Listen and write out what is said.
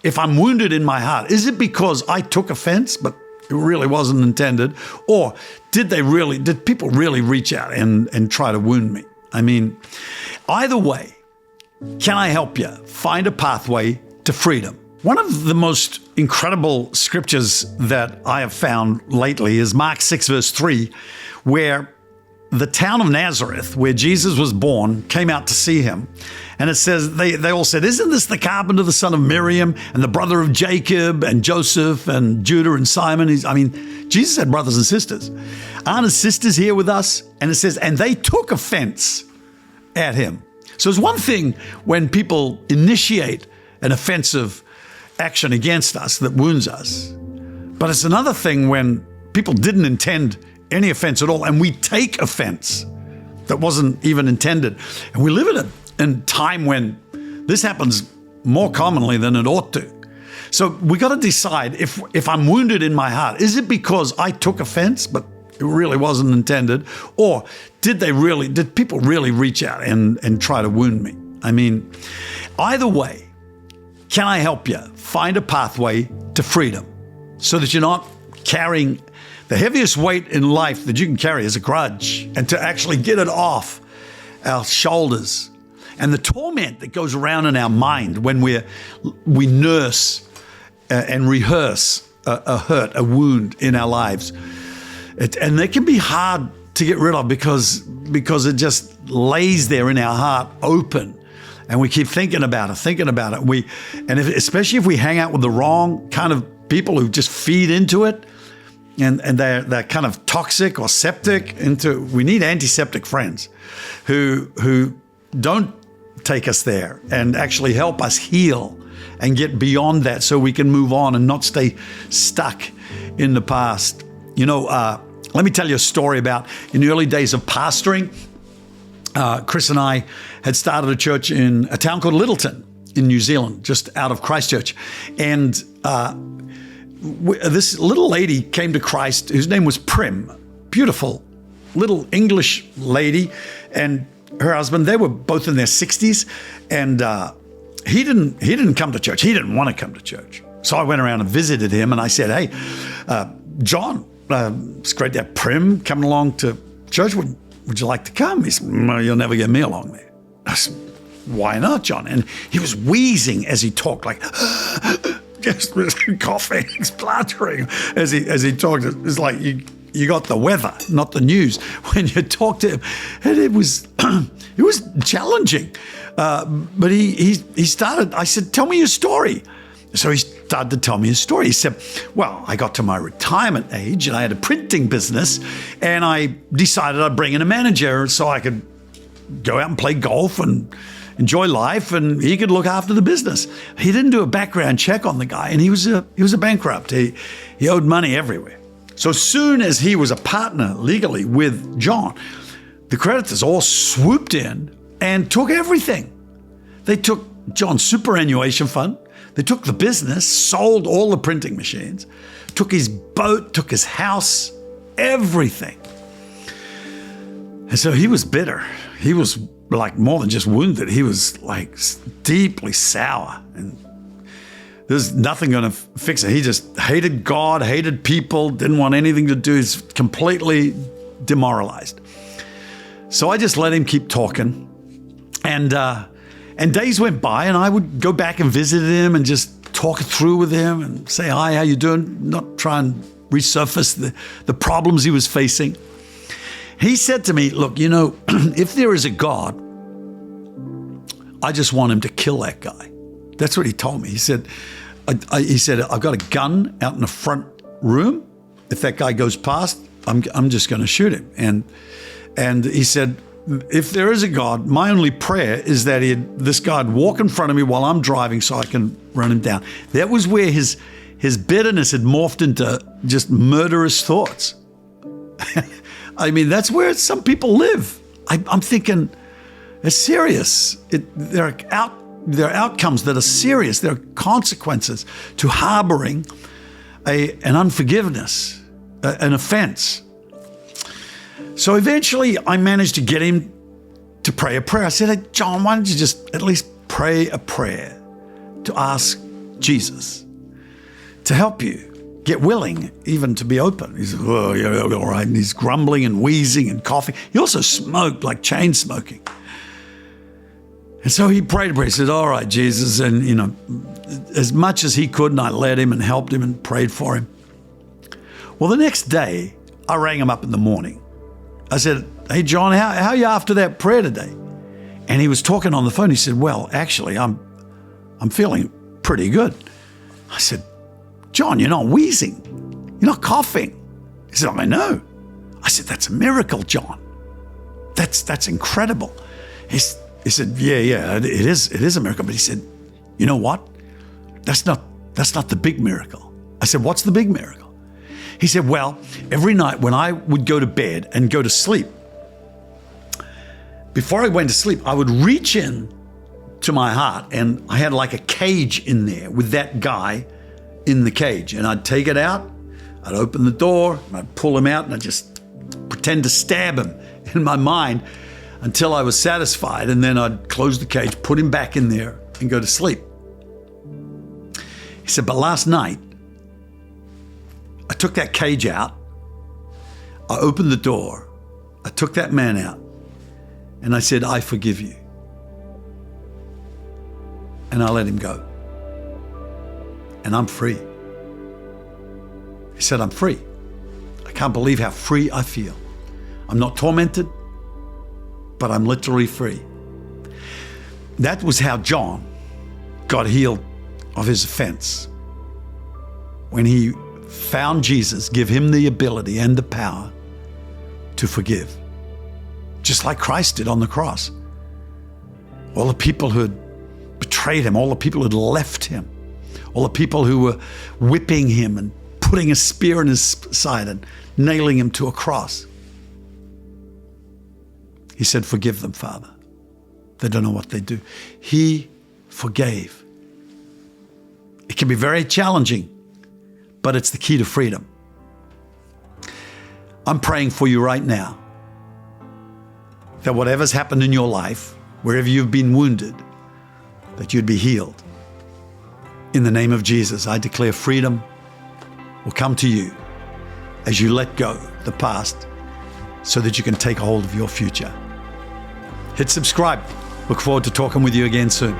If I'm wounded in my heart, is it because I took offense, but it really wasn't intended? Or did people really reach out and try to wound me? I mean, either way, can I help you find a pathway to freedom? One of the most incredible scriptures that I have found lately is Mark 6, verse 3, where the town of Nazareth, where Jesus was born, came out to see him. And it says, they all said, isn't this the carpenter, the son of Miriam, and the brother of Jacob and Joseph and Judah and Simon? Jesus had brothers and sisters. Aren't his sisters here with us? And it says, and they took offense at him. So it's one thing when people initiate an offensive action against us that wounds us. But it's another thing when people didn't intend any offense at all, and we take offense that wasn't even intended. And we live in a time when this happens more commonly than it ought to. So we got to decide, if I'm wounded in my heart, is it because I took offense, but it really wasn't intended? Or did people really reach out and try to wound me? I mean, either way, can I help you find a pathway to freedom so that you're not carrying the heaviest weight in life that you can carry is a grudge, and to actually get it off our shoulders, and the torment that goes around in our mind when we nurse and rehearse a hurt, a wound in our lives. And they can be hard to get rid of because it just lays there in our heart open, and we keep thinking about it. Especially if we hang out with the wrong kind of people who just feed into it, and they're kind of toxic or septic we need antiseptic friends who don't take us there and actually help us heal and get beyond that so we can move on and not stay stuck in the past. Let me tell you a story about in the early days of pastoring. Chris and I had started a church in a town called Littleton in New Zealand, just out of Christchurch. And this little lady came to Christ whose name was Prim, beautiful little English lady, and her husband. They were both in their 60s, and he didn't come to church. He didn't want to come to church. So I went around and visited him, and I said, "Hey, John, it's great to have Prim coming along to church. Would you like to come?" He said, "No, you'll never get me along there." I said, "Why not, John?" And he was wheezing as he talked, like just coughing, spluttering as he talked. It's like you got the weather, not the news, when you talk to him. And it was challenging. But he started, I said, "Tell me your story." So he started to tell me his story. He said, "Well, I got to my retirement age and I had a printing business, and I decided I'd bring in a manager so I could go out and play golf and enjoy life, and he could look after the business." He didn't do a background check on the guy, and he was a bankrupt. He owed money everywhere. So as soon as he was a partner legally with John, the creditors all swooped in and took everything. They took John's superannuation fund. They took the business, sold all the printing machines, took his boat, took his house, everything. And so he was bitter. He was like more than just wounded. He was like deeply sour, and there's nothing going to fix it. He just hated God, hated people, didn't want anything to do. He's completely demoralized. So I just let him keep talking. And days went by, and I would go back and visit him and just talk it through with him and say, "Hi, how you doing?" Not try and resurface the problems he was facing. He said to me, "Look, if there is a God, I just want him to kill that guy." That's what he told me. He said, "I've got a gun out in the front room. If that guy goes past, I'm just going to shoot him." And he said, "If there is a God, my only prayer is that this guy would walk in front of me while I'm driving so I can run him down." That was where his bitterness had morphed into just murderous thoughts. I mean, that's where some people live. I'm thinking, it's serious. There are outcomes that are serious. There are consequences to harboring an unforgiveness, an offense. So eventually I managed to get him to pray a prayer. I said, "Hey, John, why don't you just at least pray a prayer to ask Jesus to help you get willing even to be open. He said, oh, yeah, all right. And he's grumbling and wheezing and coughing. He also smoked, like chain smoking. And so he prayed. He said, all right, Jesus. And, as much as he could, and I led him and helped him and prayed for him. Well, the next day, I rang him up in the morning. I said, hey, John, how are you after that prayer today? And he was talking on the phone. He said, well, actually, I'm feeling pretty good. I said, John, you're not wheezing. You're not coughing. He said, I know. I said, that's a miracle, John. That's incredible. He said, yeah, it is a miracle. But he said, you know what? That's not the big miracle. I said, what's the big miracle? He said, well, every night when I would go to bed and go to sleep, before I went to sleep, I would reach in to my heart and I had like a cage in there with that guy in the cage. And I'd take it out, I'd open the door, and I'd pull him out and I'd just pretend to stab him in my mind until I was satisfied. And then I'd close the cage, put him back in there and go to sleep. He said, but last night, I took that cage out, I opened the door, I took that man out, and I said, I forgive you. And I let him go. And I'm free. He said, I'm free. I can't believe how free I feel. I'm not tormented, but I'm literally free. That was how John got healed of his offense. When he found Jesus give him the ability and the power to forgive, just like Christ did on the cross. All the people who had betrayed him, all the people who had left him, all the people who were whipping him and putting a spear in his side and nailing him to a cross. He said, forgive them, Father. They don't know what they do. He forgave. It can be very challenging, but it's the key to freedom. I'm praying for you right now that whatever's happened in your life, wherever you've been wounded, that you'd be healed. In the name of Jesus, I declare freedom will come to you as you let go the past so that you can take hold of your future. Hit subscribe. Look forward to talking with you again soon.